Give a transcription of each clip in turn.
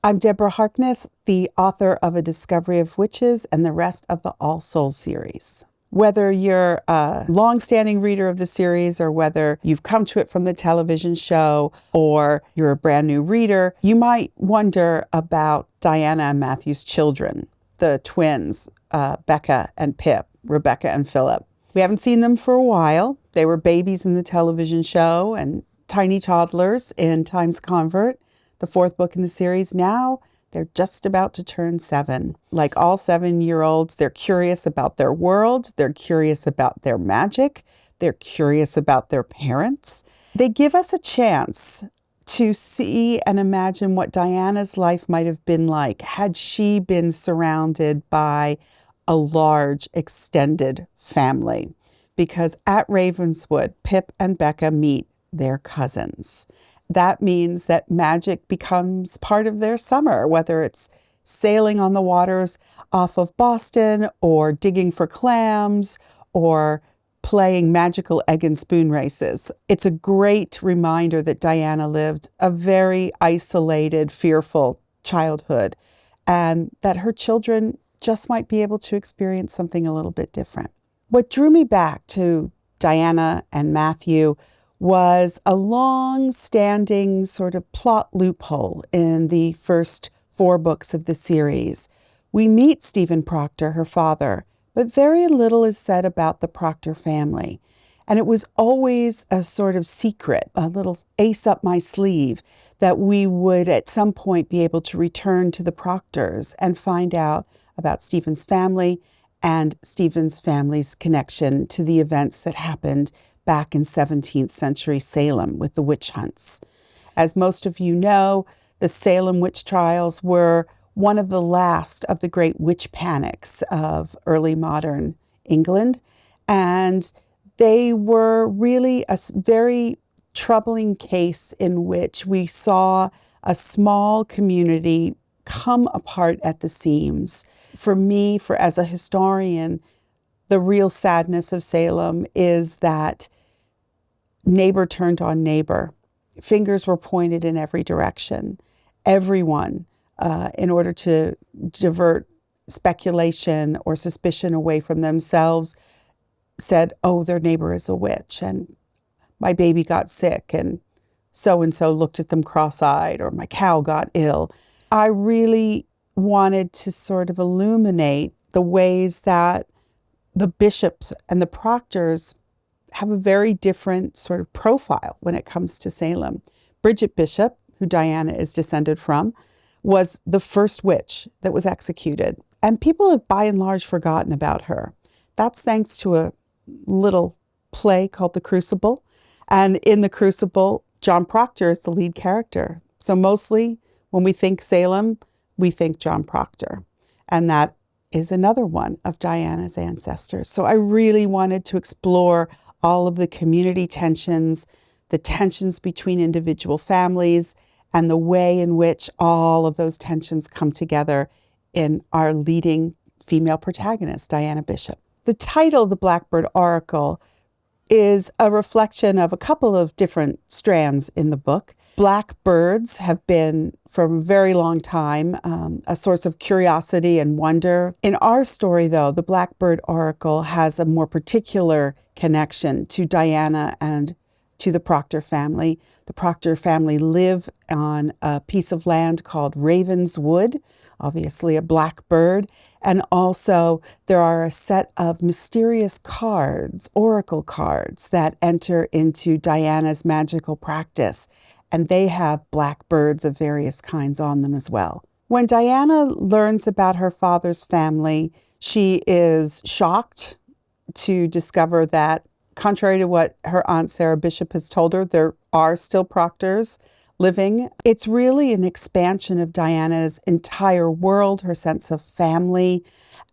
I'm Deborah Harkness, the author of A Discovery of Witches and the rest of the All Souls series. Whether you're a long-standing reader of the series or whether you've come to it from the television show or you're a brand new reader, you might wonder about Diana and Matthew's children, the twins, Becca and Pip, Rebecca and Philip. We haven't seen them for a while. They were babies in the television show and tiny toddlers in Times Convert, the fourth book in the series. Now they're just about to turn 7. Like all 7-year-olds, they're curious about their world. They're curious about their magic. They're curious about their parents. They give us a chance to see and imagine what Diana's life might have been like had she been surrounded by a large, extended family. Because at Ravenswood, Pip and Becca meet their cousins. That means that magic becomes part of their summer, whether it's sailing on the waters off of Boston or digging for clams or playing magical egg and spoon races. It's a great reminder that Diana lived a very isolated, fearful childhood and that her children just might be able to experience something a little bit different. What drew me back to Diana and Matthew was a long-standing sort of plot loophole in the first 4 books of the series. We meet Stephen Proctor, her father, but very little is said about the Proctor family. And it was always a sort of secret, a little ace up my sleeve, that we would at some point be able to return to the Proctors and find out about Stephen's family and Stephen's family's connection to the events that happened back in 17th century Salem with the witch hunts. As most of you know, the Salem witch trials were one of the last of the great witch panics of early modern England. And they were really a very troubling case in which we saw a small community come apart at the seams. For me, as a historian, the real sadness of Salem is that neighbor turned on neighbor. Fingers were pointed in every direction. Everyone, in order to divert speculation or suspicion away from themselves, said, oh, their neighbor is a witch, and my baby got sick, and so looked at them cross-eyed, or my cow got ill. I really wanted to sort of illuminate the ways that the bishops and the proctors have a very different sort of profile when it comes to Salem. Bridget Bishop, who Diana is descended from, was the first witch that was executed. And people have by and large forgotten about her. That's thanks to a little play called The Crucible. And in The Crucible, John Proctor is the lead character. So mostly when we think Salem, we think John Proctor. And that is another one of Diana's ancestors. So I really wanted to explore all of the community tensions, the tensions between individual families, and the way in which all of those tensions come together in our leading female protagonist, Diana Bishop. The title, The Blackbird Oracle, is a reflection of a couple of different strands in the book. Blackbirds have been, for a very long time, a source of curiosity and wonder. In our story, though, the Blackbird Oracle has a more particular connection to Diana and to the Proctor family. The Proctor family live on a piece of land called Ravenswood, obviously a blackbird. And also there are a set of mysterious cards, oracle cards, that enter into Diana's magical practice. And they have blackbirds of various kinds on them as well. When Diana learns about her father's family, she is shocked to discover that, contrary to what her Aunt Sarah Bishop has told her, there are still Proctors living. It's really an expansion of Diana's entire world, her sense of family,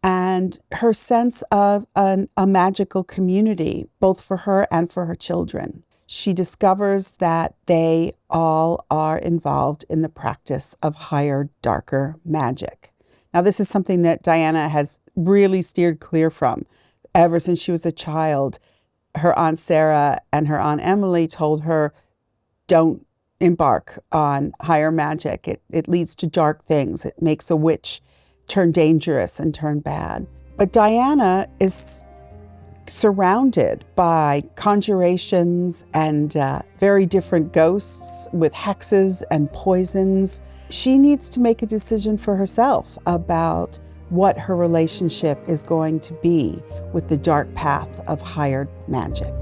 and her sense of a magical community, both for her and for her children. She discovers that they all are involved in the practice of higher, darker magic. Now, this is something that Diana has really steered clear from ever since she was a child. Her Aunt Sarah and her Aunt Emily told her, don't embark on higher magic. It leads to dark things. It makes a witch turn dangerous and turn bad. But Diana is surrounded by conjurations and very different ghosts with hexes and poisons. She needs to make a decision for herself about what her relationship is going to be with the dark path of higher magic.